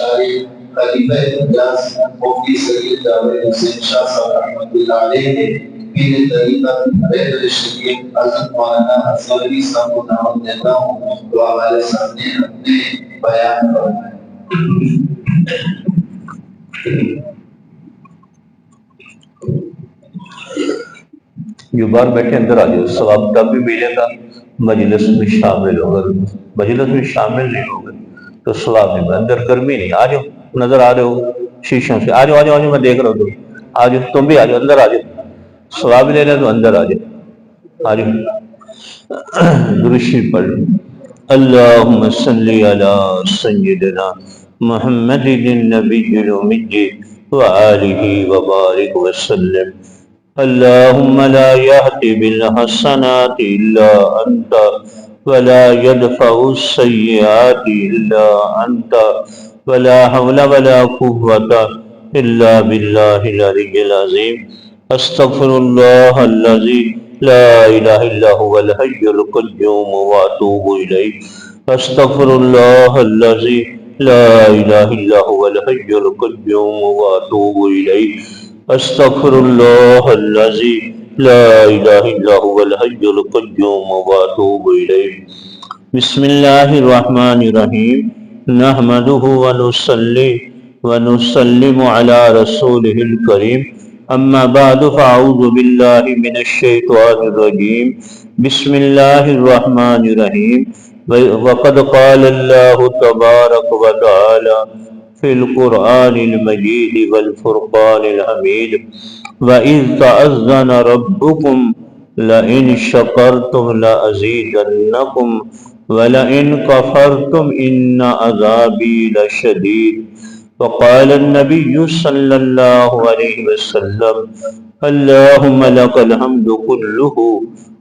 اشاری خلیفہ اجاز مفتی سید جاوید حسین شاہ صاحب رحمۃ اللہ علیہ کے پیر طریقہ حیدر شریف حضرت مولانا حسنی صاحب کو دعوت دیتا ہوں تو ہمارے سامنے اپنے بیان فرمائیں۔ جو باہر بیٹھے اندر آ جاؤ، ثواب تب بھی ملے گا مجلس میں شامل ہوگا، مجلس میں شامل نہیں ہوگا تو ثواب نہیں ملے۔ اندر گرمی نہیں، آ جاؤ، نظر آ رہے ہو شیشوں سے، آ جاؤ آ جاؤ آ جاؤ، میں دیکھ رہا ہوں تم، آ جاؤ، تم بھی آ جاؤ، اندر آ جاؤ، ثواب لے رہے تو اندر آ جاؤ، آ جاؤ۔ درود شریف پڑھ لو۔ اللہم صلی علی سیدنا محمد النبی الأمی وآلہ وبارک وسلم۔ اللہم لا یہدی بالحسنات الا انت ولا يدفع السیئات الا انت ولا حول ولا قوة الا باللہ العلی العظیم۔ استغفر اللہ الذی لا الہ الا هو الحی القیوم واتوب الیہ۔ استغفر اللہ الذی لا الہ الا هو الحی القیوم واتوب الیہ۔ استغفر اللہ الذی لا الہ الا هو الحی القیوم واتوب الیہ۔ بسم اللہ الرحمن الرحیم۔ نحمدہ ونصلی ونسلم علی رسولہ الکریم۔ اما بعد فاعوذ باللہ من الشیطان الرجیم۔ بسم اللہ الرحمن الرحیم۔ وقد قال اللہ تبارک وتعالی فی القرآن المجید والفرقان الحمید۔ وَإِذْ تَأَذَّنَ رَبُّكُمْ لَئِنْ شَكَرْتُمْ لَأَزِيدَنَّكُمْ وَلَئِنْ كَفَرْتُمْ إِنَّ عَذَابِي لَشَدِيدٌ۔ وقال النبي صلى الله عليه وسلم اللهم لك الحمد كله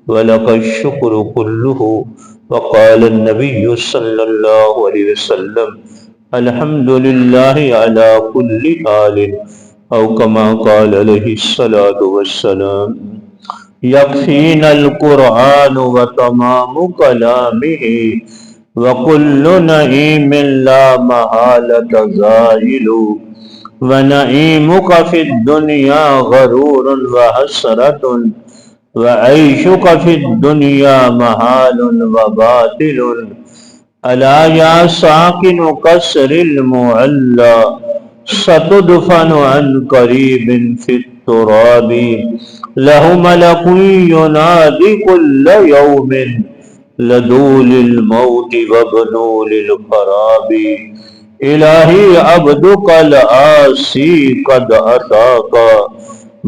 ولك الشكر كله۔ وقال النبي صلى الله عليه وسلم الحمد لله على كل حال، او كما قال عليه الصلاة والسلام۔ يكفينا القرآن وتمام كلامه، وكل نعيم لا محالة زائل، ونعيمك في الدنيا غرور وحسرة، وعيشك في الدنيا محال وباطل۔ ألا يا ساكن قصر المعلى ستدفن عن قريب في التراب، له ملك ينادي كل يوم لدول الموت وابنول الخراب۔ إلهي عبدك العاصي قد أتاك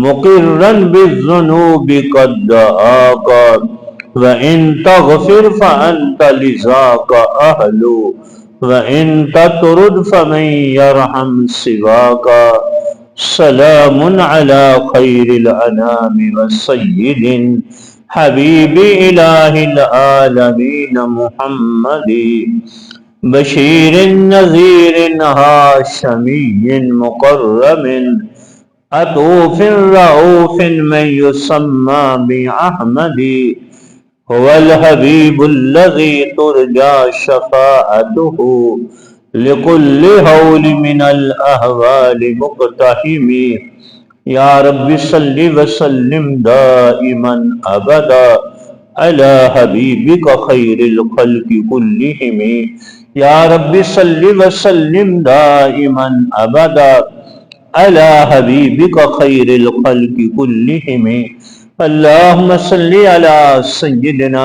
مقرا بالذنوب قد دعاك، وإن تغفر فأنت لذاك أهل، وإن تطرد فمن يرحم سواك۔ سلام على خير الأنام والسيد حبيب إله العالمين محمد، بشير نذير هاشمي مكرم، عطوف رؤوف من يسمى بأحمد، هو الحبيب الذي ترجى شفاعته لكل هول من الأهوال مقتحم۔ يا رب صل وسلم دائما أبدا على حبيبك خير الخلق كلهم۔ يا رب صل وسلم دائما أبدا على حبيبك خير الخلق كلهم۔ اللهم صل على سيدنا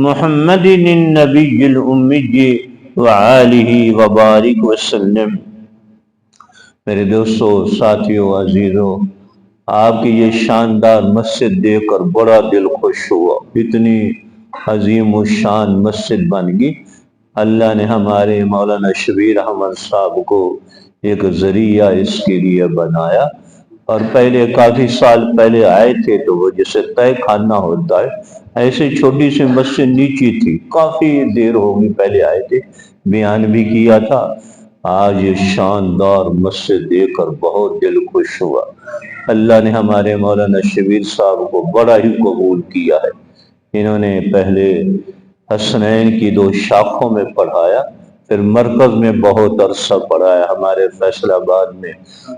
محمد النبي الأمي وآلہ وبارک وسلم۔ میرے دوستو، ساتھیو، عزیزو، آپ کی یہ شاندار مسجد دیکھ کر بڑا دل خوش ہوا۔ اتنی عظیم و شان مسجد بن گئی۔ اللہ نے ہمارے مولانا شبیر احمد صاحب کو ایک ذریعہ اس کے لیے بنایا، اور پہلے کافی سال پہلے آئے تھے تو وہ جیسے تہہ خانہ ہوتا ہے ایسے چھوٹی سی مسجد نیچی تھی، کافی دیر ہوگی پہلے آئے تھے، بیان بھی کیا تھا۔ آج یہ شاندار مسجد دیکھ کر بہت دل خوش ہوا۔ اللہ نے ہمارے مولانا شبیر صاحب کو بڑا ہی قبول کیا ہے۔ انہوں نے پہلے حسنین کی 2 شاخوں میں پڑھایا، پھر مرکز میں بہت عرصہ پڑھا ہے، ہمارے فیصل آباد میں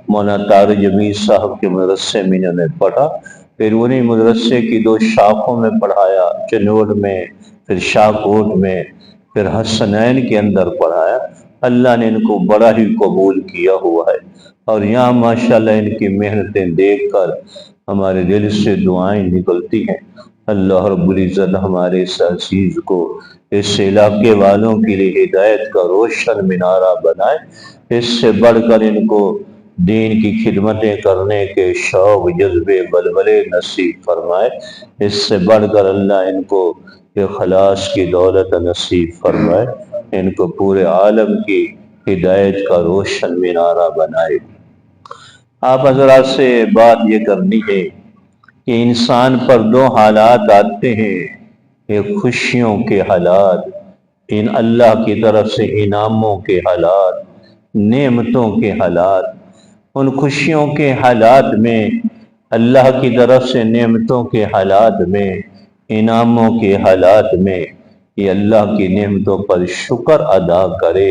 مولانا طارق جمیل صاحب کے مدرسے میں انہوں نے پڑھا، پھر انہیں مدرسے کی 2 شاخوں میں پڑھایا، چنوڑ میں، پھر شاہکوٹ میں، پھر حسنین کے اندر پڑھایا۔ اللہ نے ان کو بڑا ہی قبول کیا ہوا ہے، اور یہاں ماشاءاللہ ان کی محنتیں دیکھ کر ہمارے دل سے دعائیں نکلتی ہیں۔ اللہ رب العزت ہمارے اس عزیز کو اس علاقے والوں کے لیے ہدایت کا روشن مینارہ بنائے، اس سے بڑھ کر ان کو دین کی خدمتیں کرنے کے شوق، جذبے، بلبلے نصیب فرمائے، اس سے بڑھ کر اللہ ان کو اخلاص کی دولت نصیب فرمائے، ان کو پورے عالم کی ہدایت کا روشن مینارہ بنائے۔ آپ حضرات سے بات یہ کرنی ہے کہ انسان پر 2 حالات آتے ہیں، ایک خوشیوں کے حالات، ان اللہ کی طرف سے انعاموں کے حالات، نعمتوں کے حالات۔ ان خوشیوں کے حالات میں، اللہ کی طرف سے نعمتوں کے حالات میں، انعاموں کے حالات میں، یہ اللہ کی نعمتوں پر شکر ادا کرے،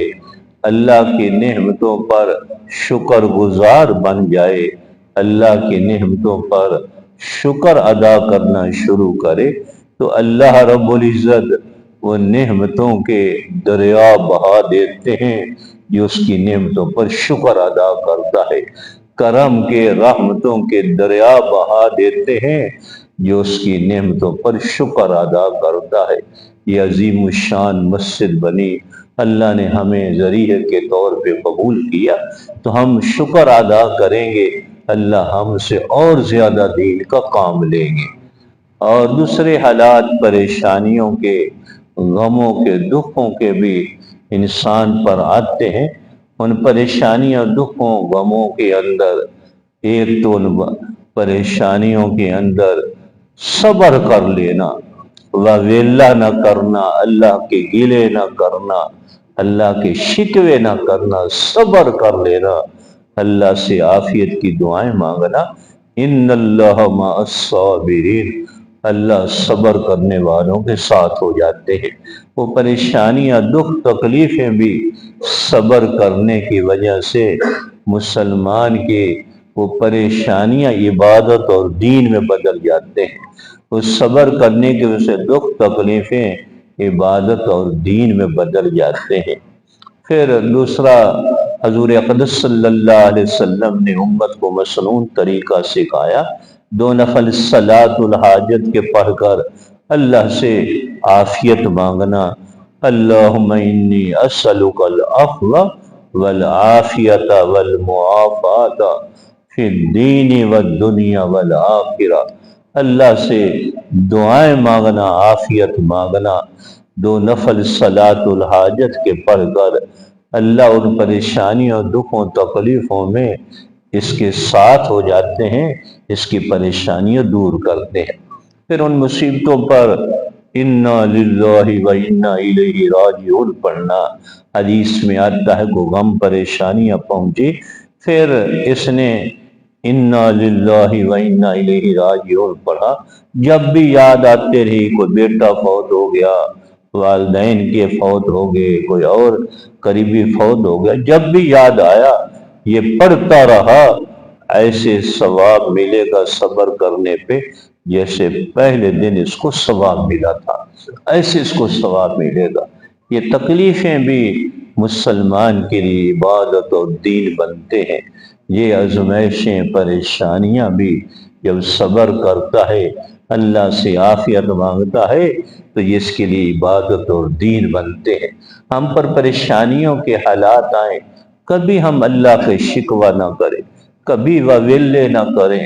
اللہ کی نعمتوں پر شکر گزار بن جائے، اللہ کی نعمتوں پر شکر ادا کرنا شروع کرے، تو اللہ رب العزت وہ نعمتوں کے دریا بہا دیتے ہیں جو اس کی نعمتوں پر شکر ادا کرتا ہے، کرم کے، رحمتوں کے دریا بہا دیتے ہیں جو اس کی نعمتوں پر شکر ادا کرتا ہے۔ یہ عظیم الشان مسجد بنی، اللہ نے ہمیں ذریعے کے طور پہ قبول کیا، تو ہم شکر ادا کریں گے، اللہ ہم سے اور زیادہ دین کا کام لیں گے۔ اور دوسرے حالات پریشانیوں کے، غموں کے، دکھوں کے بھی انسان پر آتے ہیں۔ ان پریشانیوں، دکھوں، غموں کے اندر ایک تو ان پریشانیوں کے اندر صبر کر لینا، ویلا نہ کرنا، اللہ کے گلے نہ کرنا، اللہ کے شکوے نہ کرنا، صبر کر لینا، اللہ سے عافیت کی دعائیں مانگنا۔ ان اللہ مع الصابرین، اللہ صبر کرنے والوں کے ساتھ ہو جاتے ہیں۔ وہ پریشانیاں، دکھ، تکلیفیں بھی صبر کرنے کی وجہ سے مسلمان کے وہ پریشانیاں عبادت اور دین میں بدل جاتے ہیں۔ وہ صبر کرنے کی وجہ سے دکھ، تکلیفیں عبادت اور دین میں بدل جاتے ہیں۔ پھر دوسرا، حضور اقدس صلی اللہ علیہ وسلم نے امت کو مسنون طریقہ سکھایا، 2 نفل صلاۃ الحاجت کے پڑھ کر اللہ سے عافیت مانگنا۔ اللہم انی اسألک العفو والعافیت والمعافات فی الدین والدنیا والآخرہ۔ اللہ سے دعائیں مانگنا، عافیت مانگنا، 2 نفل صلاۃ الحاجت کے پڑھ کر اللہ ان پریشانیوں، دکھوں، تکلیفوں میں اس کے ساتھ ہو جاتے ہیں، اس کی پریشانیاں دور کرتے ہیں۔ پھر ان مصیبتوں پر انا للہ و انا الیہ راجعون پڑھنا۔ حدیث میں آتا ہے کہ غم، پریشانیاں پہنچی، پھر اس نے انا للہ و انا الیہ راجعون پڑھا۔ جب بھی یاد آتے رہی، کوئی بیٹا فوت ہو گیا، والدین کے فوت ہو گئے، کوئی اور قریبی فوت ہو گیا، جب بھی یاد آیا یہ پڑھتا رہا، ایسے ثواب ملے گا صبر کرنے پہ جیسے پہلے دن اس کو ثواب ملا تھا، ایسے اس کو ثواب ملے گا۔ یہ تکلیفیں بھی مسلمان کے لیے عبادت اور دین بنتے ہیں۔ یہ آزمائشیں، پریشانیاں بھی جب صبر کرتا ہے، اللہ سے عافیت مانگتا ہے، تو یہ اس کے لیے عبادت اور دین بنتے ہیں۔ ہم پر پریشانیوں کے حالات آئیں، کبھی ہم اللہ کے شکوہ نہ کریں، کبھی وویلے نہ کریں،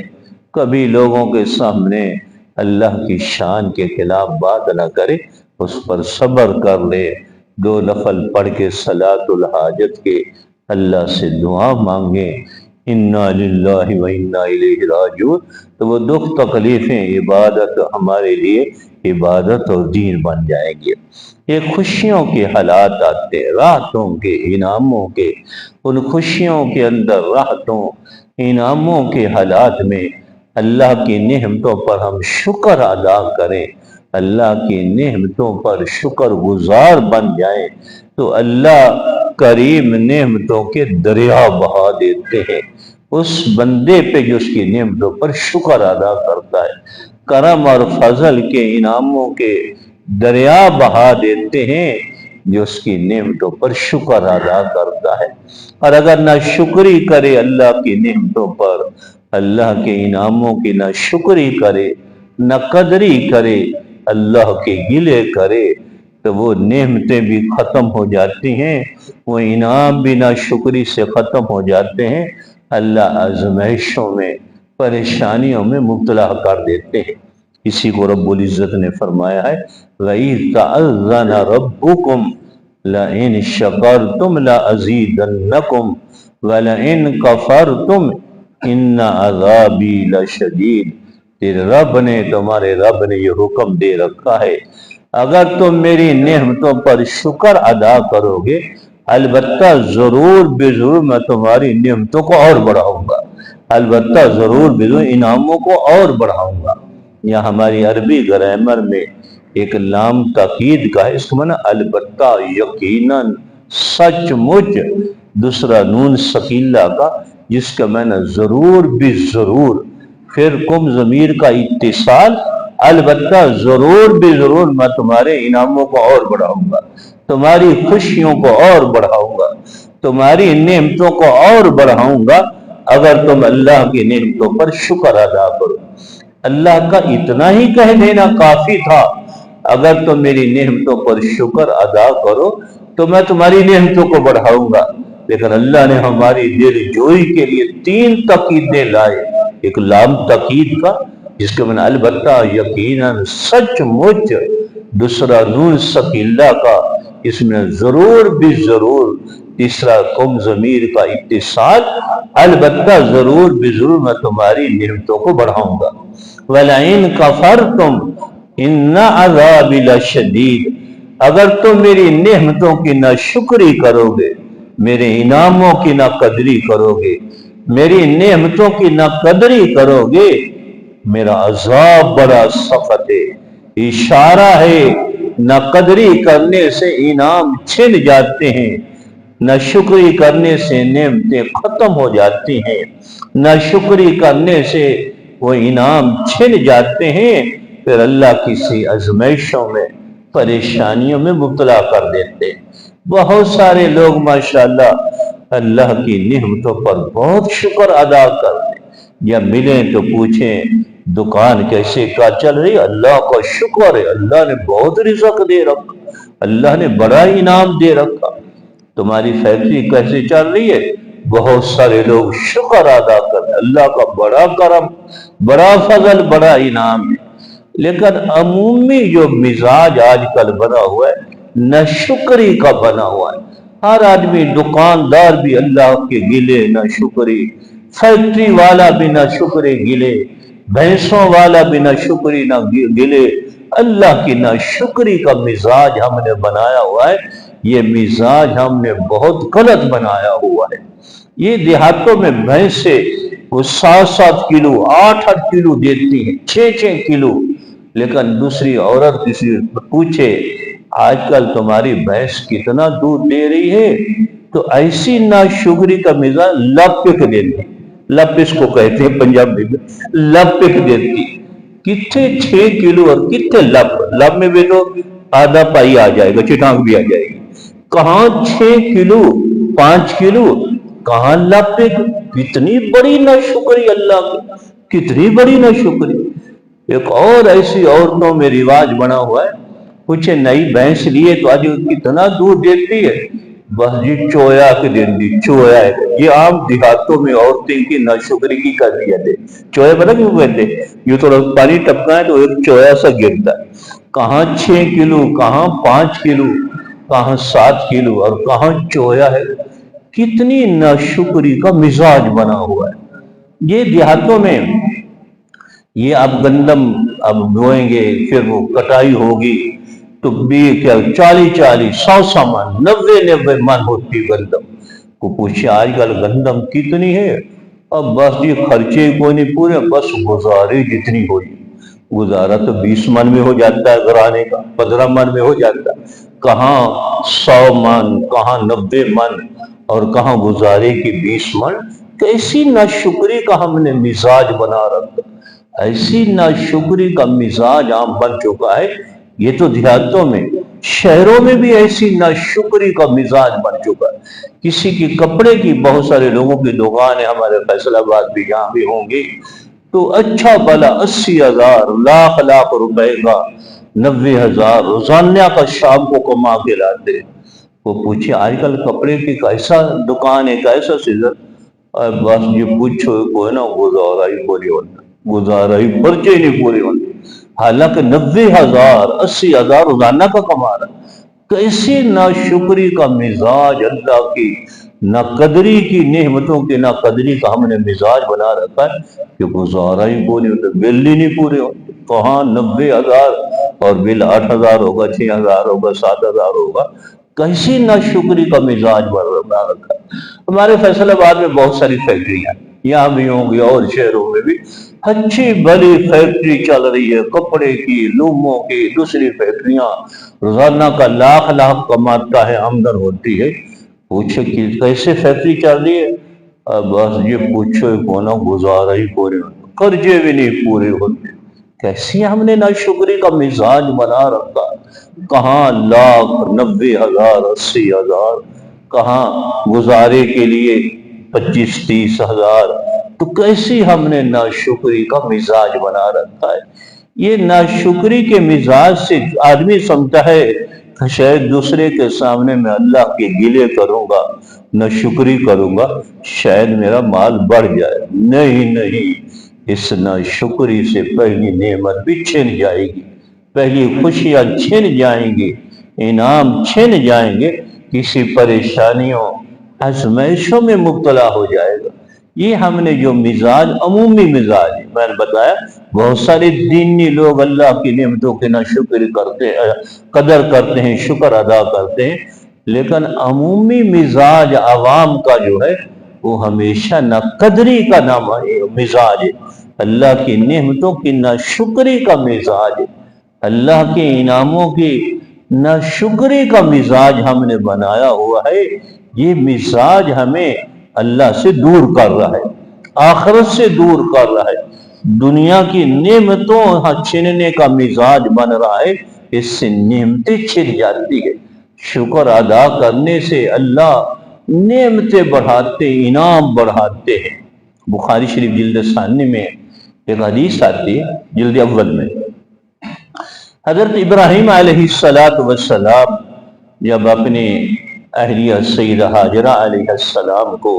کبھی لوگوں کے سامنے اللہ کی شان کے خلاف بات نہ کرے، اس پر صبر کر لے، 2 نفل پڑھ کے صلاۃ الحاجت کے اللہ سے دعا مانگیں، انا للہ و انا الیہ راجعون، تو وہ دکھ، تکلیفیں عبادت ہمارے لیے عبادت اور دین بن جائیں گے۔ یہ خوشیوں کے حالات آتے ہیں، راحتوں کے، انعاموں کے۔ ان خوشیوں کے اندر، راحتوں، انعاموں کے حالات میں اللہ کی نعمتوں پر ہم شکر ادا کریں، اللہ کی نعمتوں پر شکر گزار بن جائیں تو اللہ کریم نعمتوں کے دریا بہا دیتے ہیں اس بندے پہ جو اس کی نعمتوں پر شکر ادا کرتا ہے، کرم اور فضل کے انعاموں کے دریا بہا دیتے ہیں جو اس کی نعمتوں پر شکر ادا کرتا ہے۔ اور اگر نہ شکری کرے اللہ کی نعمتوں پر، اللہ کے انعاموں کی نہ شکری کرے نہ قدری کرے، اللہ کے گلے کرے، تو وہ نعمتیں بھی ختم ہو جاتی ہیں، وہ انعام بھی نہ شکری سے ختم ہو جاتے ہیں، اللہ آزمائشوں میں پریشانیوں میں مبتلا کر دیتے ہیں۔ اسی کو رب العزت نے فرمایا ہے وَإِذْ تَأَذَّنَ رَبُّكُمْ لَئِنْ شَكَرْتُمْ لَأَزِيدَنَّكُمْ وَلَئِنْ كَفَرْتُمْ إِنَّ عَذَابِي لَشَدِيدٌ۔ تیرے رب نے، تمہارے رب نے یہ حکم دے رکھا ہے اگر تم میری نعمتوں پر شکر ادا کرو گے، البتہ ضرور بے ضرور میں تمہاری نعمتوں کو اور بڑھاؤں گا، البتہ ضرور بے ضرور انعاموں کو اور بڑھاؤں گا۔ یا ہماری عربی گرامر میں ایک لام تاکید کا ہے، اس کا معنی البتہ، یقیناً، سچ مچ، دوسرا نون ثقیلہ کا جس کا معنی ضرور بھی ضرور، پھر کم ضمیر کا اتصال، البتہ ضرور بھی ضرور میں تمہارے انعاموں کو اور بڑھاؤں گا، تمہاری خوشیوں کو اور بڑھاؤں گا، تمہاری نعمتوں کو اور بڑھاؤں گا اگر تم اللہ کی نعمتوں پر شکر ادا کرو۔ اللہ کا اتنا ہی کہہ دینا کافی تھا، اگر تم میری نعمتوں پر شکر ادا کرو تو میں تمہاری نعمتوں کو بڑھاؤں گا، لیکن اللہ نے ہماری دل جوئی کے لیے 3 تاکیدیں لائے، ایک لام تاکید کا جس کے معنی البتہ، یقیناً، سچ مچ، دوسرا نون ثقیلہ کا اس میں ضرور بھی ضرور، تیسرا قم ضمیر کا اتصال، البتہ ضرور بھی ضرور میں تمہاری نعمتوں کو بڑھاؤں گا۔ وَلَئِن كَفَرْتُمْ إِنَّ عَذَابِي لَشَدِيدٌ، اگر تم میری نعمتوں کی نہ شکری کرو گے، میرے انعاموں کی نہ قدری کرو گے، میری نعمتوں کی نہ قدری کرو گے، میرا عذاب بڑا سخت ہے۔ اشارہ ہے نہ قدری کرنے سے انعام چھن جاتے ہیں، نہ شکری کرنے سے نعمتیں ختم ہو جاتی ہیں، نہ شکری کرنے سے وہ انعام چھن جاتے ہیں، پھر اللہ کسی آزمائشوں میں پریشانیوں میں مبتلا کر دیتے ہیں۔ بہت سارے لوگ ماشاءاللہ اللہ کی نعمتوں پر بہت شکر ادا کرتے ہیں، یا ملیں تو پوچھیں دکان کیسے کا چل رہی، اللہ کا شکر ہے، اللہ نے بہت رزق دے رکھا، اللہ نے بڑا انعام دے رکھا، تمہاری فیکٹری کیسے چل رہی ہے، بہت سارے لوگ شکر ادا کرتے، اللہ کا بڑا کرم، بڑا فضل، بڑا انعام ہے۔ لیکن عمومی جو مزاج آج کل بنا ہوا ہے نہ شکری کا بنا ہوا ہے، ہر آدمی، دکاندار بھی اللہ کے گلے نہ شکری، فیکٹری والا بھی نہ شکری گلے، بھینسوں والا بھی نہ شکری نہ گلے، اللہ کی نہ شکری کا مزاج ہم نے بنایا ہوا ہے۔ یہ مزاج ہم نے بہت غلط بنایا ہوا ہے۔ یہ دیہاتوں میں بھینسیں وہ 7-7 کلو 8-8 کلو دیتی ہیں، 6-6 کلو، لیکن دوسری عورت کسی پوچھے آج کل تمہاری بھینس کتنا دودھ دے رہی ہے، تو ایسی ناشکری کا مزاج لپک دیتی، لپ اس کو کہتے ہیں پنجابی میں، لپک دیتی، کتنے 6 کلو اور کتنے لپ میں بھی تو آدھا پائی آ جائے گا، چٹانک بھی آ جائے گی، کہاں 6 کلو 5 کلو، کہاں لپک، کتنی بڑی ناشکری اللہ کی، کتنی بڑی ناشکری۔ ایک اور ایسی عورتوں میں رواج بنا ہوا ہے، کچھ نئی بھینس لیے تو آج کتنا دودھ دیتی ہے، بس جی چویا کے دن دی، چویا ہے، یہ عام دیہاتوں میں عورتیں کی ناشکری کی کیفیت ہے۔ چویا پتہ کیوں کہتے ہیں، یہ تھوڑا پانی ٹپکا ہے تو ایک چویا سا گرتا ہے، کہاں 6 کلو، کہاں 5 کلو، کہاں 7 کلو، اور کہاں چویا ہے، کتنی ناشکری کا مزاج بنا ہوا ہے۔ یہ دیہاتوں میں یہ اب گندم اب بوئیں گے، پھر وہ کٹائی ہوگی تو بھی کیا 40-40 100 من 90 من ہوتی گندم کو، پوچھے آج کل گندم کتنی ہے، اب بس یہ خرچے کوئی نہیں پورے، بس گزارے جتنی ہوئی گزارا تو 20 من میں ہو جاتا ہے گھرانے کا، 15 من میں ہو جاتا ہے، کہاں 100 من، کہاں 90 من، اور کہاں گزارے کی 20 من۔ کیسی ناشکری کا ہم نے مزاج بنا رکھا، ایسی ناشکری کا مزاج عام بن چکا ہے۔ یہ تو دیہاتوں میں، شہروں میں بھی ایسی ناشکری کا مزاج بن چکا ہے۔ کسی کی کپڑے کی، بہت سارے لوگوں کی دکان ہے ہمارے فیصل آباد بھی، یہاں بھی ہوں گی، تو اچھا بھلا 80,000 لاکھ روپے کا، 90,000 روزانہ کا شام کو کما کے لاتے۔ وہ پوچھے آج کل کپڑے کی کیسا دکان ہے، کیسا سیزن؟ بس یہ پوچھو کوئی نا، گزارا ہی پوری ہونا، گزارا ہی خرچے نہیں پورے ہونے، حالانکہ 90,000 80,000 روزانہ کا کما رہا۔ کیسی ناشکری کا مزاج، اللہ کی نہ قدری کی نعمتوں کی نہ قدری کا ہم نے مزاج بنا رکھا ہے کہ گزارا ہی پورے ہوتے، بل ہی نہیں پورے ہوتے۔ کہاں 90,000 اور بل 8,000 ہوگا، 6,000 ہوگا، 7,000 ہوگا۔ کیسی ناشکری کا مزاج بنا رکھا ہے۔ ہمارے فیصل آباد میں بہت ساری فیکٹریاں، یہاں بھی ہوں گی اور شہروں میں بھی اچھی بڑی فیکٹری چل رہی ہے، کپڑے کی، لوموں کی، دوسری فیکٹریاں، روزانہ کا لاکھ کماتا ہے، آمدن ہوتی ہے۔ پوچھے کہ کیسے فیکٹری چل رہی ہے؟ بس یہ پوچھو کونا، گزارا ہی پورے ہوتے، قرضے بھی نہیں پورے ہوتے۔ کیسی ہم نے ناشکری کا مزاج بنا رکھا، کہاں 1,00,000 90,000 80,000، کہاں گزارے کے لیے 25-30,000۔ تو کیسی ہم نے ناشکری کا مزاج بنا رکھا ہے۔ یہ ناشکری کے مزاج سے آدمی سمجھتا ہے کہ شاید دوسرے کے سامنے میں اللہ کے گلے کروں گا، ناشکری کروں گا، شاید میرا مال بڑھ جائے۔ نہیں، اس ناشکری سے پہلی نعمت بھی چھن جائے گی، پہلی خوشیاں چھن جائیں گی، انعام چھن جائیں گے، کسی پریشانیوں آزمائشوں میں مبتلا ہو جائے گا۔ یہ ہم نے جو مزاج، عمومی مزاج، میں نے بتایا بہت سارے دینی لوگ اللہ کی نعمتوں کے ناشکری کرتے ہیں، قدر کرتے ہیں، شکر ادا کرتے ہیں، لیکن عمومی مزاج عوام کا جو ہے وہ ہمیشہ ناقدری کا مزاج ہے، اللہ کی نعمتوں کی ناشکری کا مزاج ہے، اللہ کے انعاموں کی ناشکری کا مزاج ہم نے بنایا ہوا ہے۔ یہ مزاج ہمیں اللہ سے دور کر رہا ہے، آخرت سے دور کر رہا ہے، دنیا کی نعمتوں چھیننے کا مزاج بن رہا ہے۔ اس سے نعمتیں چھن جاتی ہے، شکر ادا کرنے سے اللہ نعمتیں بڑھاتے، انعام بڑھاتے ہیں۔ بخاری شریف جلد ثانی میں ایک حدیث آتی ہے، جلد اول میں، حضرت ابراہیم علیہ السلام جب اپنی اہلیہ سیدہ ہاجرہ علیہ السلام کو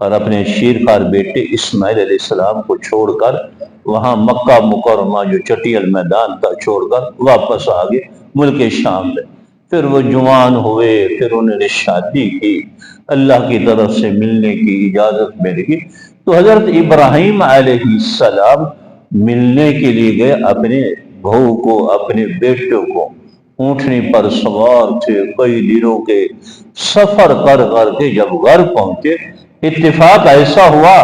اور اپنے شیرخوار بیٹے اسماعیل علیہ السلام کو چھوڑ کر وہاں مکہ مکرمہ جو چٹیل میدان تھا چھوڑ کر واپس آگے ملک شام میں، پھر وہ جوان ہوئے، پھر انہوں نے شادی کی، اللہ کی طرف سے ملنے کی اجازت مل گئی، تو حضرت ابراہیم علیہ السلام ملنے کے لیے گئے اپنے بہو کو، اپنے بیٹے کو، اونٹنی پر سوار تھے، کئی دنوں کے سفر کر کے جب گھر پہنچے، اتفاق ایسا ہوا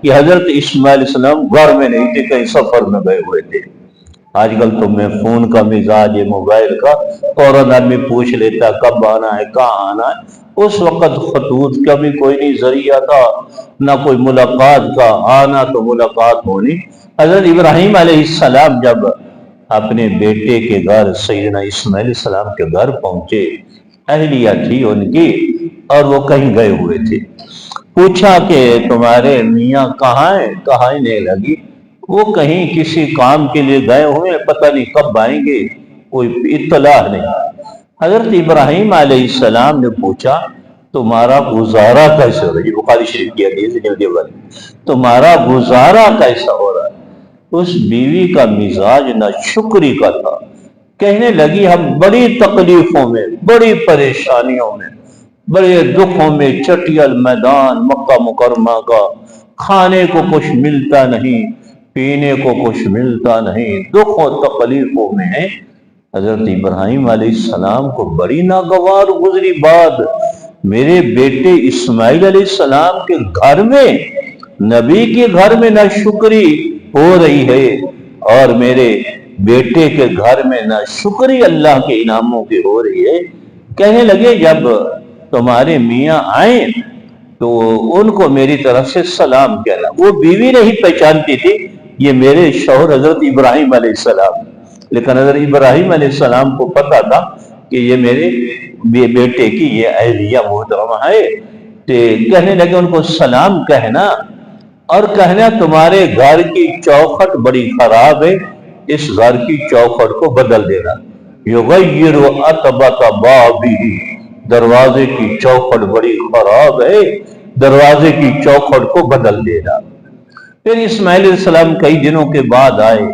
کہ حضرت اسماعیل علیہ السلام گھر میں نہیں تھے، کہیں سفر میں گئے ہوئے تھے۔ آج کل تو میں فون کا مزاج ہے، موبائل کا، فوراً آدمی پوچھ لیتا کب آنا ہے، کہاں آنا ہے۔ اس وقت خطوط کا بھی کوئی نہیں ذریعہ تھا، نہ کوئی ملاقات کا، آنا تو ملاقات ہونی۔ حضرت ابراہیم علیہ السلام جب اپنے بیٹے کے گھر سیدنا اسماعیل علیہ السلام کے گھر پہنچے، اہلیہ تھی ان کی اور وہ کہیں گئے ہوئے تھے، پوچھا کہ تمہارے میاں کہاں ہیں؟ کہنے لگی وہ کہیں کسی کام کے لیے گئے ہوئے، پتہ نہیں کب آئیں گے، کوئی اطلاع نہیں۔ حضرت ابراہیم علیہ السلام نے پوچھا تمہارا گزارا کیسے ہو رہا ہے؟ یہ بخاری شریف کی حدیث ہے، تمہارا گزارا کیسا ہو رہا ہے؟ اس بیوی کا مزاج ناشکری کا تھا، کہنے لگی ہم بڑی تکلیفوں میں، بڑی پریشانیوں میں، بڑے دکھوں میں، چٹیل میدان مکہ مکرمہ کا، کھانے کو کچھ ملتا نہیں، پینے کو کچھ ملتا نہیں، دکھ و تکلیفوں میں ہیں۔ حضرت ابراہیم علیہ السلام کو بڑی ناگوار گزری بات، میرے بیٹے اسماعیل علیہ السلام کے گھر میں، نبی کے گھر میں ناشکری ہو رہی ہے، اور میرے بیٹے کے گھر میں نہ شکری اللہ کے انعاموں کی ہو رہی ہے۔ کہنے لگے جب تمہارے میاں آئیں تو ان کو میری طرف سے سلام کہنا۔ وہ بیوی نہیں پہچانتی تھی یہ میرے شوہر حضرت ابراہیم علیہ السلام، لیکن حضرت ابراہیم علیہ السلام کو پتا تھا کہ یہ میرے بیٹے کی یہ اہلیہ محترمہ ہے۔ کہنے لگے ان کو سلام کہنا اور کہنا تمہارے گھر کی چوکھٹ بڑی خراب ہے، اس گھر کی چوکھٹ کو بدل دینا۔ یغیر عتبۃ بابہ، دروازے کی چوکھٹ بڑی خراب ہے، دروازے کی چوکھٹ کو بدل دینا۔ پھر اسماعیل علیہ السلام کئی دنوں کے بعد آئے،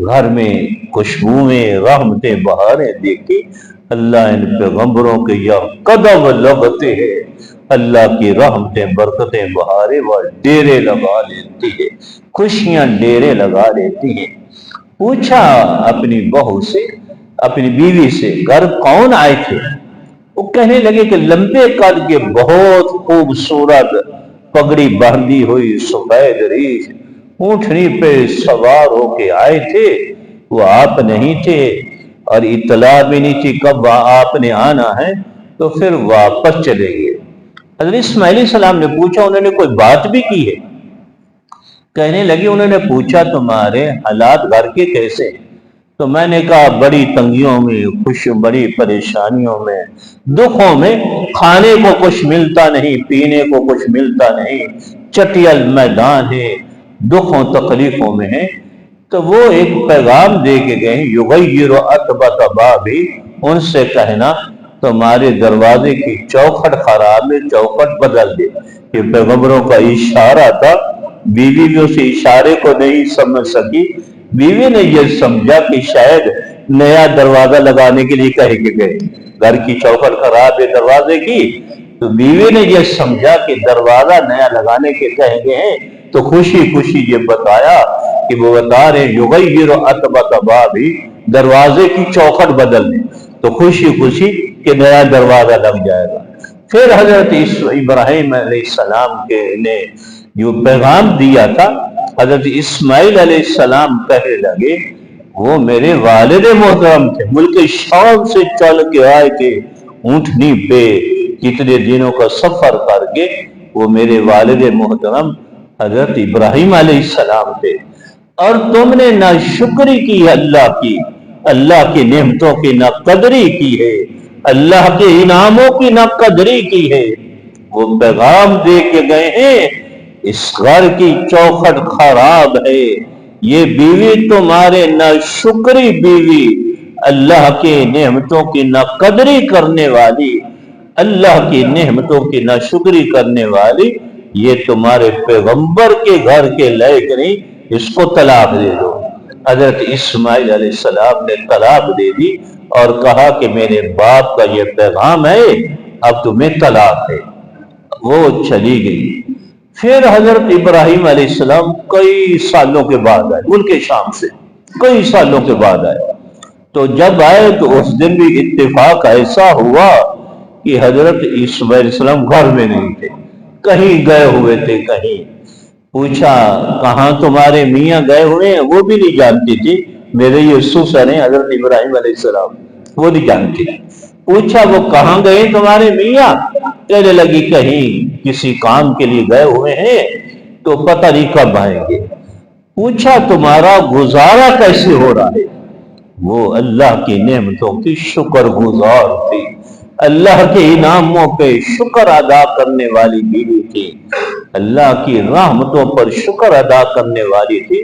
گھر میں خوشبوئیں رحمتیں بہاریں دیکھی۔ اللہ ان پیغمبروں کے یا قدم لگتے ہیں، اللہ کی رحمتیں برکتیں بہاریں وہ ڈیرے لگا لیتی ہے، خوشیاں ڈیرے لگا لیتی ہیں۔ پوچھا اپنی بہو سے، اپنی بیوی سے، گھر کون آئے تھے؟ وہ کہنے لگے کہ لمبے قد کے بہت خوبصورت پگڑی باندھی ہوئی سفید ریش اونٹنی پہ سوار ہو کے آئے تھے، وہ آپ نہیں تھے اور اطلاع بھی نہیں تھی کب آپ نے آنا ہے، تو پھر واپس چلے گئے۔ حضرت اسماعیل علیہ السلام نے پوچھا انہوں نے کوئی بات بھی کی ہے؟ کہنے لگے انہوں نے پوچھا تمہارے حالات گھر کے کیسے؟ تو میں نے کہا بڑی تنگیوں میں، بڑی پریشانیوں میں، دکھوں میں، کھانے کو کچھ ملتا نہیں، پینے کو کچھ ملتا نہیں، چٹیل میدان ہے، دکھوں تکلیفوں میں ہے۔ تو وہ ایک پیغام دے کے گئے، یغیر عتبۃ بابہ، ان سے کہنا تمہارے دروازے کی چوکھٹ خراب ہے، چوکھٹ بدل دے۔ یہ پیغمبروں کا اشارہ تھا، بیوی بھی اس اشارے کو نہیں سمجھ سکی۔ بیوی نے یہ سمجھا کہ شاید نیا دروازہ لگانے کے لیے کہے کے گئے، گھر کی چوکھٹ خراب ہے دروازے کی، تو بیوی نے یہ سمجھا کہ دروازہ نیا لگانے کے کہے گئے ہیں، تو خوشی خوشی یہ بتایا کہ وہ بتا رہے یغیر عتبۃ بابہ، دروازے کی چوکھٹ بدلنے، تو خوشی خوشی کہ نیا دروازہ لگ جائے گا۔ پھر حضرت ابراہیم علیہ السلام کے نے جو پیغام دیا تھا، حضرت اسماعیل علیہ السلام کہنے لگے وہ میرے والد محترم تھے، ملک شام سے چل کے آئے تھے اونٹنی پہ، کتنے دنوں کا سفر کر کے، وہ میرے والد محترم حضرت ابراہیم علیہ السلام تھے۔ اور تم نے نہ شکری کی اللہ کی نعمتوں کی نہ قدری کی ہے، اللہ کے انعاموں کی نہ قدری کی ہے۔ وہ پیغام دے کے گئے ہیں اس گھر کی چوکھٹ خراب ہے، یہ بیوی تمہارے نہ شکری بیوی، اللہ کی نعمتوں کی نہ قدری کرنے والی، اللہ کی نعمتوں کی نہ شکری کرنے والی، یہ تمہارے پیغمبر کے گھر کے لائق نہیں، اس کو طلاق دے دو۔ حضرت اسماعیل علیہ السلام نے طلاق دے دی اور کہا کہ میرے باپ کا یہ پیغام ہے، اب تمہیں طلاق ہے۔ وہ چلی گئی۔ پھر حضرت ابراہیم علیہ السلام کئی سالوں کے بعد آئے، ملک شام سے کئی سالوں کے بعد آئے۔ تو جب آئے تو اس دن بھی اتفاق ایسا ہوا کہ حضرت اسماعیل علیہ السلام گھر میں نہیں تھے، کہیں گئے ہوئے تھے۔ کہیں پوچھا کہاں تمہارے میاں گئے ہوئے ہیں؟ وہ بھی نہیں جانتی تھی، میرے یہ سسر ہیں حضرت ابراہیم علیہ السلام، وہ نہیں جانتی۔ پوچھا وہ کہاں گئے تمہارے میاں؟ کہنے لگی کہیں کسی کام کے لیے گئے ہوئے ہیں، تو پتہ نہیں کب آئیں گے۔ پوچھا تمہارا گزارا کیسے ہو رہا ہے؟ وہ اللہ کی نعمتوں کی شکر گزار تھی، اللہ کے انعاموں پہ شکر ادا کرنے والی بیوی تھی، اللہ کی رحمتوں پر شکر ادا کرنے والی تھی۔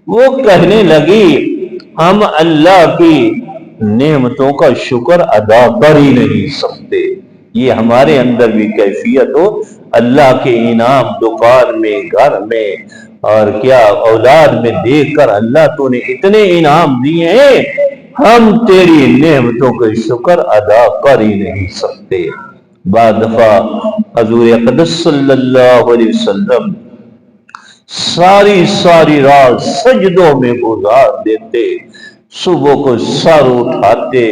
وہ کہنے لگی ہم اللہ کی نعمتوں کا شکر ادا کر ہی نہیں سکتے۔ یہ ہمارے اندر بھی کیفیت ہو، اللہ کے انعام دکان میں، گھر میں، اور کیا اولاد میں دیکھ کر اللہ تو نے اتنے انعام دیے ہیں، ہم تیری نعمتوں کے شکر ادا کر ہی نہیں سکتے۔ بعد دفعہ حضور اقدس صلی اللہ علیہ وسلم ساری رات سجدوں میں گزار دیتے، صبح کو سر اٹھاتے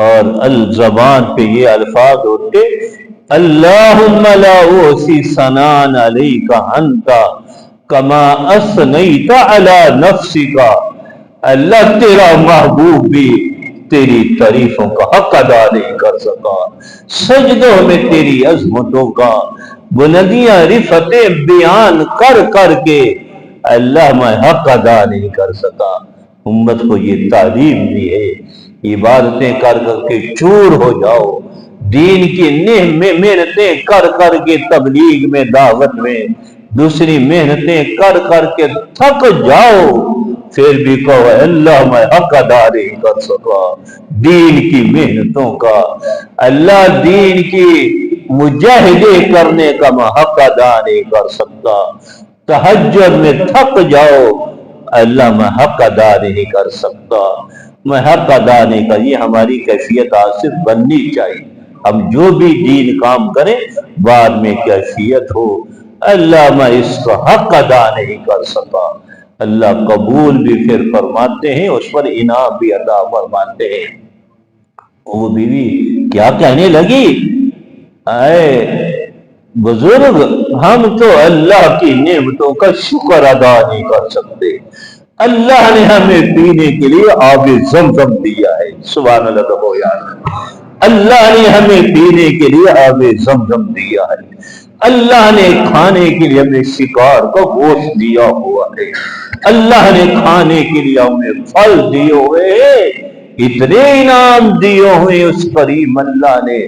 اور الزبان پہ یہ الفاظ ہوتے اللہم لا اوصی ثناء علیک انت کما اثنیت علی نفسک اللہ تیرا محبوب بھی تیری تعریفوں کا حق ادا نہیں کر سکا، سجدوں میں تیری عظمتوں کا بلندیاں رفتیں بیان کر کر کے اللہ میں حق ادا نہیں کر سکا۔ امت کو یہ تعلیم دی ہے، عبادتیں کر کر کے چور ہو جاؤ، دین کی محنتیں کر کر کے تبلیغ میں دعوت میں دوسری محنتیں کر کر کے تھک جاؤ، پھر بھی کہو اللہ میں حق ادا نہیں کر سکا دین کی محنتوں کا، اللہ دین کی مجاہدے کرنے کا میں حق ادا نہیں کر سکتا، تہجد میں تھک جاؤ اللہ میں حق ادا نہیں کر سکتا، میں حق ادا نہیں کر، یہ ہماری کیفیت آصف بننی چاہیے۔ ہم جو بھی دین کام کریں بعد میں کیفیت ہو اللہ میں اس کا حق ادا نہیں کر سکا، اللہ قبول بھی پھر فرماتے ہیں، اس پر انعام بھی عطا فرماتے ہیں۔ وہ بیوی کیا کہنے لگی، اے بزرگ ہم تو اللہ کی نعمتوں کا شکر ادا نہیں کر سکتے، اللہ نے ہمیں پینے کے لیے آب زمزم دیا ہے، سبحان اللہ ہو یار، اللہ نے ہمیں پینے کے لیے آب زمزم دیا ہے، اللہ نے کھانے کے لیے ہمیں شکار کا گوشت دیا ہوا ہے، اللہ نے کھانے کے لیے ہمیں پھل دیے ہوئے ہیں، اتنے انعام دیے ہوئے اس کریم اللہ نے،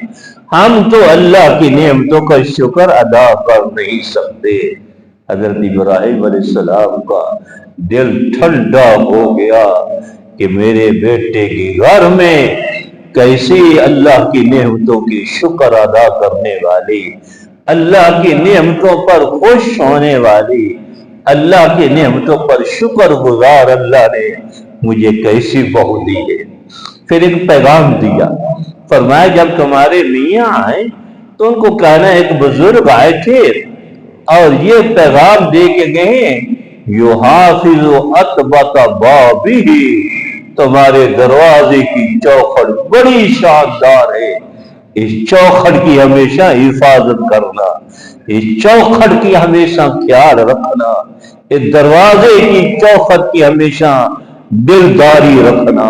ہم تو اللہ کی نعمتوں کا شکر ادا کر نہیں سکتے۔ حضرت ابراہیم علیہ السلام کا دل ٹھنڈا ہو گیا کہ میرے بیٹے کی گھر میں کیسی اللہ کی نعمتوں کی شکر ادا کرنے والی، اللہ کی نعمتوں پر خوش ہونے والی، اللہ کی نعمتوں پر شکر گزار اللہ نے مجھے کیسی بہو دی ہے۔ پھر ایک پیغام دیا، فرمایا جب تمہارے میاں آئے تو ان کو کہنا ایک بزرگ آئے تھے اور یہ پیغام دے کے گئے، یحافظ عتبۃ بابہ، تمہارے دروازے کی چوکھٹ بڑی شاندار ہے، اس چوکھٹ کی ہمیشہ حفاظت کرنا، اس چوکھٹ کی ہمیشہ خیال رکھنا، اس دروازے کی چوکھٹ کی ہمیشہ دلداری رکھنا۔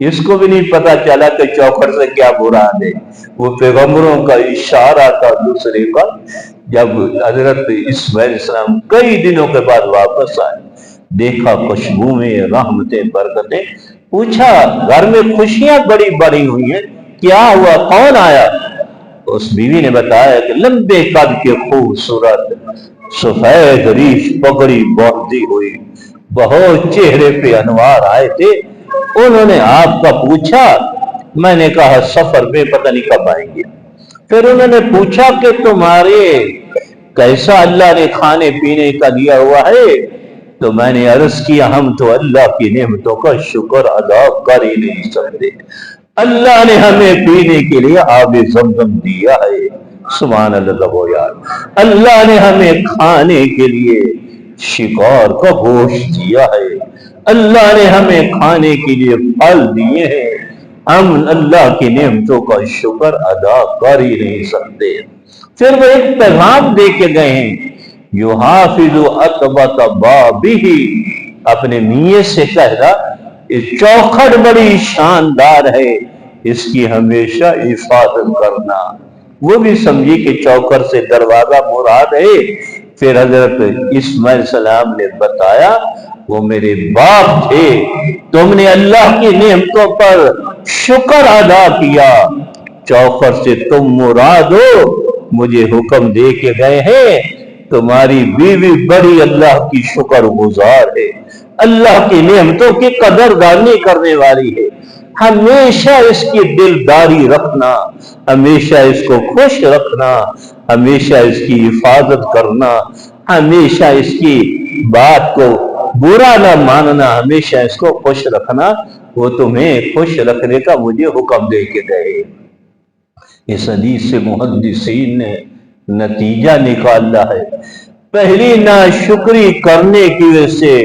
اس کو بھی نہیں پتا چلا کہ چوکھٹ سے کیا مراد ہے، وہ پیغمبروں کا اشارہ تھا دوسرے کا۔ جب حضرت اسماعیل السلام کئی دنوں کے بعد واپس آئے، دیکھا خوشبو میں رحمتیں برکتیں، پوچھا گھر میں خوشیاں بڑی بڑی ہوئی ہیں، کیا ہوا، کون آیا؟ اس بیوی نے بتایا کہ لمبے قد کے خوبصورت سفید ریش پگڑی باندھی ہوئی بہت چہرے پہ انوار آئے تھے، انہوں نے آپ کا پوچھا، میں نے کہا سفر میں پتہ نہیں کب آئیں گے۔ پھر انہوں نے پوچھا کہ تمہارے کیسا اللہ نے کھانے پینے کا دیا ہوا ہے، تو میں نے عرض کیا ہم تو اللہ کی نعمتوں کا شکر ادا کر ہی نہیں سکتے، اللہ نے ہمیں پینے کے لیے آب زمزم دیا ہے، سبحان اللہ ہو یار، اللہ نے ہمیں کھانے کے لیے شکار کا گوشت دیا ہے، اللہ نے ہمیں کھانے کے لیے پھل دیے ہیں، ہم اللہ کی نعمتوں کا شکر ادا کر ہی نہیں سکتے۔ پھر وہ ایک پیغام دے کے گئے ہیں، یحافظ عتبۃ بابہ، اپنے میاں سے کہنا اس چوکھٹ بڑی شاندار ہے، اس کی ہمیشہ حفاظت کرنا۔ وہ بھی سمجھی کہ چوکھٹ سے دروازہ مراد ہے۔ پھر حضرت اسماعیل السلام نے بتایا وہ میرے باپ تھے، تم نے اللہ کی نعمتوں پر شکر ادا کیا، چوکھٹ سے تم مراد ہو، مجھے حکم دے کے گئے ہیں تمہاری بیوی بڑی اللہ کی شکر گزار ہے، اللہ کی نعمتوں کی قدردانی کرنے والی ہے، ہمیشہ اس کی دلداری رکھنا، ہمیشہ اس کو خوش رکھنا، ہمیشہ اس کی حفاظت کرنا، ہمیشہ اس کی بات کو برا نہ ماننا، ہمیشہ اس کو خوش رکھنا، وہ تمہیں خوش رکھنے کا مجھے حکم دے کے گئے۔ اس حدیث سے محدثین نے نتیجہ نکالا ہے، پہلی ناشکری کرنے کی وجہ سے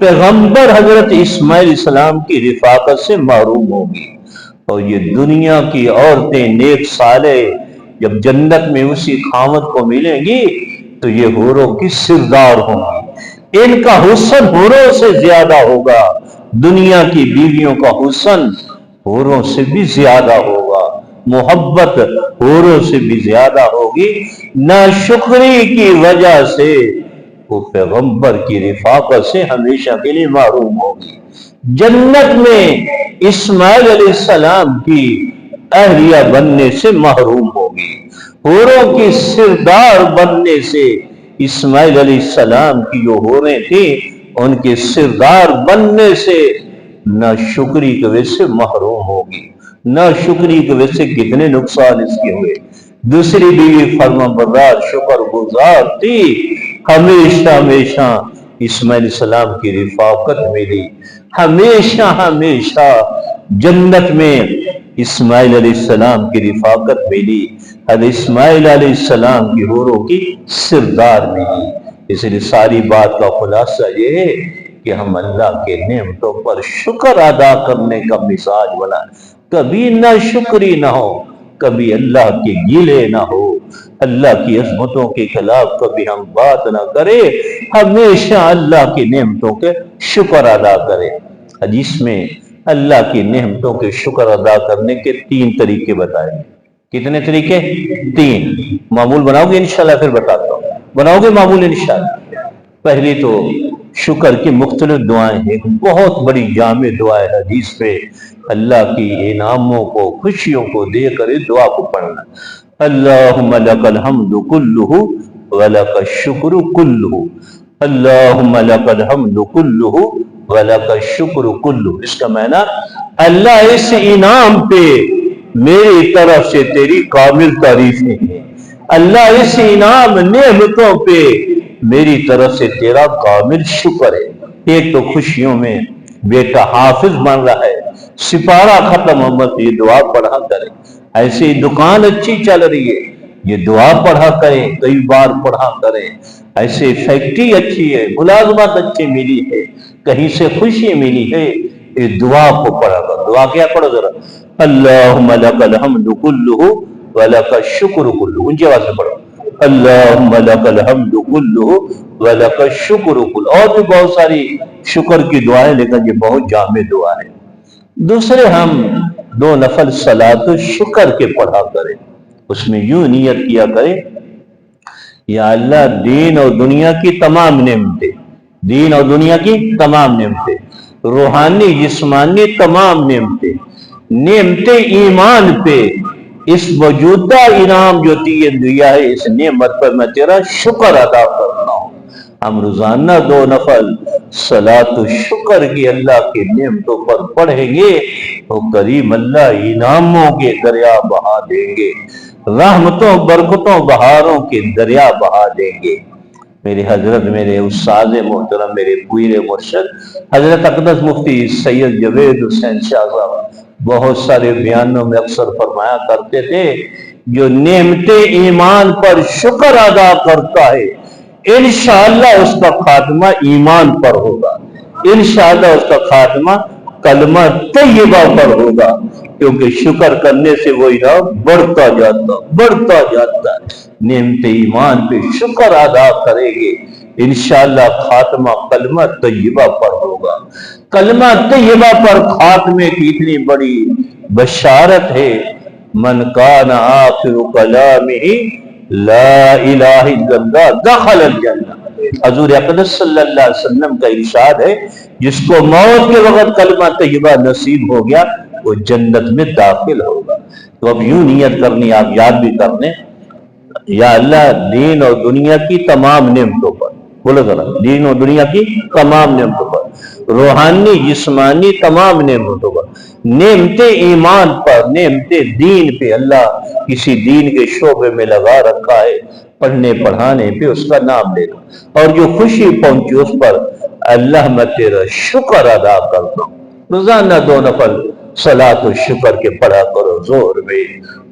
پیغمبر حضرت اسماعیل السلام کی رفاقت سے محروم ہوگی، اور یہ دنیا کی عورتیں نیک صالح جب جنت میں اسی خامد کو ملیں گی تو یہ حوروں کی سردار ہوں گی، ان کا حسن حوروں سے زیادہ ہوگا، دنیا کی بیویوں کا حسن حوروں سے بھی زیادہ ہوگا، محبت حوروں سے بھی زیادہ ہوگی۔ ناشکری کی وجہ سے وہ پیغمبر کی رفاقت سے ہمیشہ کے لیے محروم ہوگی۔ جنت میں اسماعیل علیہ السلام کی اہلیہ بننے سے محروم ہوگی، حوروں کی سردار بننے سے، اسماعیل علیہ السلام کی جو حوریں تھیں ان کے سردار بننے سے ناشکری کی وجہ سے محروم ہوگی۔ ناشکری کی وجہ سے کتنے نقصان اس کے ہوئے۔ دوسری بیوی فرمانبردار شکر گزار تھی، ہمیشہ ہمیشہ اسماعیل علیہ السلام کی رفاقت ملی، ہمیشہ ہمیشہ جنت میں اسماعیل علیہ السلام کی رفاقت ملی، حضرت اسماعیل علیہ السلام کی حوروں کی سردار ملی۔ اس لیے ساری بات کا خلاصہ یہ ہے کہ ہم اللہ کے نعمتوں پر شکر ادا کرنے کا مزاج بنائیں، کبھی نہ شکری نہ ہو، کبھی اللہ کے گیلے نہ ہو، اللہ کی عظمتوں کے خلاف کبھی ہم بات نہ کریں، ہمیشہ اللہ کی نعمتوں کے شکر ادا کریں۔ حدیث میں اللہ کی نعمتوں کے شکر ادا کرنے کے 3 طریقے بتائے ہیں۔ کتنے طریقے؟ 3۔ معمول بناؤ گے انشاءاللہ؟ پھر بتاتا ہوں، بناؤ گے معمول انشاءاللہ؟ پہلی تو شکر کی مختلف دعائیں ہیں، بہت بڑی جامع دعا ہے حدیث پہ، اللہ کی انعاموں کو، خوشیوں کو دے کر اس دعا کو پڑھنا۔ اللہم لک الحمد کلہ ولک الشکر کلہ، اللہم لک الحمد کلہ ولک الشکر کلہ۔ اس کا معنی اللہ اس انعام پہ میری طرف سے تیری کامل تعریفیں ہیں، اللہ اس انعام نعمتوں پہ میری طرف سے تیرا کامل شکر ہے۔ ایک تو خوشیوں میں بیٹا حافظ بن رہا ہے، سپارہ ختم ہو، یہ دعا پڑھا کرے۔ ایسے دکان اچھی چل رہی ہے، یہ دعا پڑھا کریں، کئی بار پڑھا کریں۔ ایسے فیکٹری اچھی ہے، ملازمت اچھی ملی ہے، کہیں سے خوشی ملی ہے، یہ دعا کو پڑھا کر۔ دعا کیا پڑھو ذرا؟ اللہم لک الحمد کلہ ولک الشکر کلہ، اونچی آواز سے پڑھو، اللہم لک الحمد کلہ ولک الشکر کلہ۔ اور بھی بہت ساری شکر کی دعائیں، لیکن یہ بہت جامع دعا ہے۔ دوسرے ہم 2 نفل صلاۃ الشکر کے پڑھا کریں، اس میں یوں نیت کیا کریں، یا اللہ دین اور دنیا کی تمام نعمتیں، دین اور دنیا کی تمام نعمتیں، روحانی جسمانی تمام نعمتیں، نعمتیں ایمان پہ، اس موجودہ انعام جو دیا ہے اس نعمت پر میں تیرا شکر ادا کرتا ہوں۔ ہم روزانہ 2 نفل صلاۃ الشکر کی اللہ کی نعمتوں پر پڑھیں گے تو کریم اللہ انعاموں کے دریا بہا دیں گے، رحمتوں برکتوں بہاروں کے دریا بہا دیں گے۔ میرے حضرت، میرے استاد محترم، میرے پیر مرشد حضرت اقدس مفتی سید جاوید حسین شاہ صاحب بہت سارے بیانوں میں اکثر فرمایا کرتے تھے، جو نعمتیں ایمان پر شکر ادا کرتا ہے انشاءاللہ اس کا خاتمہ ایمان پر ہوگا، انشاءاللہ اس کا خاتمہ کلمہ طیبہ پر ہوگا، کیونکہ شکر کرنے سے وہ انعام بڑھتا جاتا ہے۔ نعمت ایمان پہ شکر ادا کریں گے انشاءاللہ خاتمہ کلمہ طیبہ پر ہوگا۔ کلمہ طیبہ پر خاتمے کی اتنی بڑی بشارت ہے، من کان آخر کلامہ لا الہ الا اللہ دخل الجنہ۔ حضور اقدس صلی اللہ علیہ وسلم کا ارشاد ہے، جس کو موت کے وقت کلمہ طیبہ نصیب ہو گیا وہ جنت میں داخل ہوگا۔ تو اب یوں نیت کرنی، آپ یاد بھی کرنے، یا اللہ دین اور دنیا کی تمام نعمتوں پر، بولو ذرا، دین اور دنیا کی تمام نعمتوں پر، روحانی جسمانی تمام نعمتوں پر، نعمت ایمان پر، نعمت دین پہ، اللہ کسی دین کے شعبے میں لگا رکھا ہے، پڑھنے پڑھانے پہ اس کا نام لے گا، اور جو خوشی پہنچی اس پر اللہ میں تیرا شکر ادا کرتا ہوں۔ روزانہ 2 نفل صلاۃ الشکر کے پڑھا کرو، ظہر میں،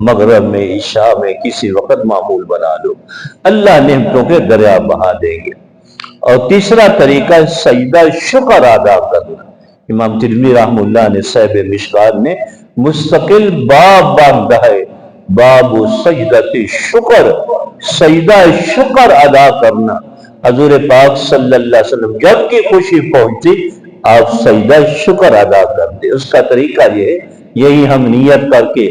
مغرب میں، عشاء میں، کسی وقت معمول بنا لو، اللہ نعمتوں کے دریا بہا دیں گے۔ اور تیسرا طریقہ سجدہ شکر ادا کرنا۔ امام ترمذی رحمہ اللہ نے صاحب مشکات نے مستقل باب باندھا ہے، باب سجدۃ شکر، سجدہ شکر ادا کرنا۔ حضور پاک صلی اللہ علیہ وسلم جب کی خوشی پہنچی آپ سجدہ شکر ادا کرتے. اس کا طریقہ یہ ہے, یہی ہم نیت کر کے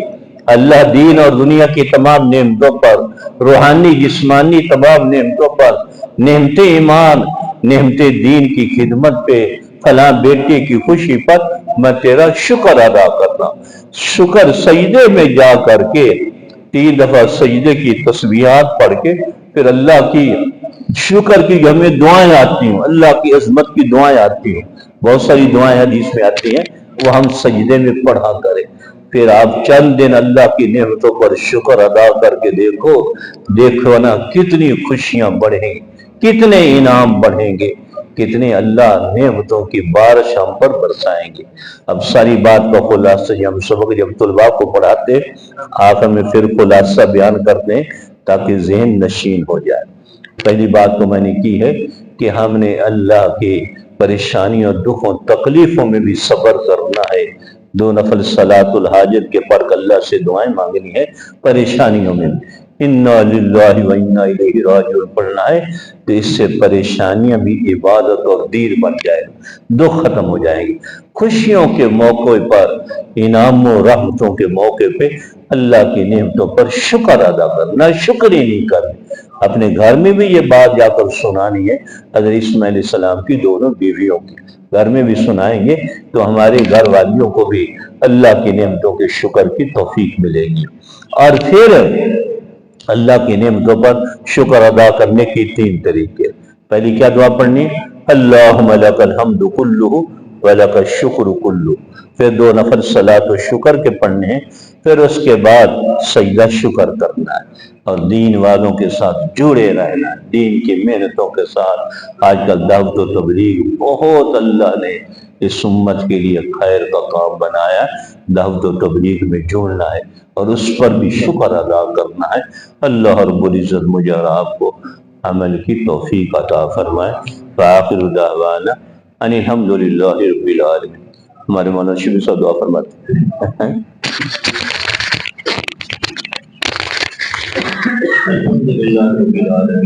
اللہ دین اور دنیا کی تمام نعمتوں پر, روحانی جسمانی تمام نعمتوں پر, نعمت ایمان نعمت دین کی خدمت پہ, فلاں بیٹے کی خوشی پر میں تیرا شکر ادا کرتا ہوں. شکر سجدے میں جا کر کے 3 دفعہ سجدے کی تسبیحات پڑھ کے پھر اللہ کی شکر کی ہمیں دعائیں آتی ہیں, اللہ کی عظمت کی دعائیں آتی ہیں, بہت ساری دعائیں حدیث میں آتی ہیں, وہ ہم سجدے میں پڑھا کریں. پھر آپ چند دن اللہ کی نعمتوں پر شکر ادا کر کے دیکھو نا کتنی خوشیاں بڑھیں, کتنے انعام بڑھیں گے, کتنے اللہ نعمتوں کی بارش ہم پر برسائیں گے. اب ساری بات کا خلاصہ ہم سبق جب طلباء کو پڑھاتے آپ ہمیں پھر خلاصہ بیان کرتے ہیں تاکہ ذہن نشین ہو جائے. پہلی بات تو میں نے کی ہے کہ ہم نے اللہ کی پریشانیوں, دکھوں, تکلیفوں میں بھی صبر کرنا ہے. 2 نفل صلاۃ الحاجت کے پڑھ کر اللہ سے دعائیں مانگنی ہے. پریشانیوں میں انا للہ و انا الیہ راجعون پڑھنا ہے, تو اس سے پریشانیاں بھی عبادت اور دیر بن جائے, دکھ ختم ہو جائیں گے. خوشیوں کے موقع پر, انعام و رحمتوں کے موقع پہ اللہ کی نعمتوں پر شکر ادا کرنا, شکر ہی نہیں کرنا. اپنے گھر میں بھی یہ بات جا کر سنانی ہے. حضرت اسماعیل علیہ السلام کی دونوں بیویوں کی گھر میں بھی سنائیں گے تو ہمارے گھر والیوں کو بھی اللہ کی نعمتوں کے شکر کی توفیق ملے گی. اور پھر اللہ کی نعمتوں پر شکر ادا کرنے کی 3 طریقے. پہلی کیا دعا پڑھنی؟ اللہم لک الحمد کلہ ولک الشکر کلہ. پھر 2 نفل صلاۃ و شکر کے پڑھنے ہیں. پھر اس کے بعد سجدہ شکر کرنا ہے اور دین والوں کے ساتھ جڑے رہنا, دین کی محنتوں کے ساتھ. آج کل دعوت و تبلیغ بہت اللہ نے اس امت کے لیے خیر کا کام بنایا. دعوت و تبلیغ میں جڑنا ہے اور اس پر بھی شکر ادا کرنا ہے. اللہ رب العزت مجھے اور آپ کو عمل کی توفیق عطا فرمائے. فآخر دعوانا ان الحمد للہ رب العالمین. ہمارے مولانا شبیر صاحب دعا فرماتے ہیں. الحمد للہ رب العالمین.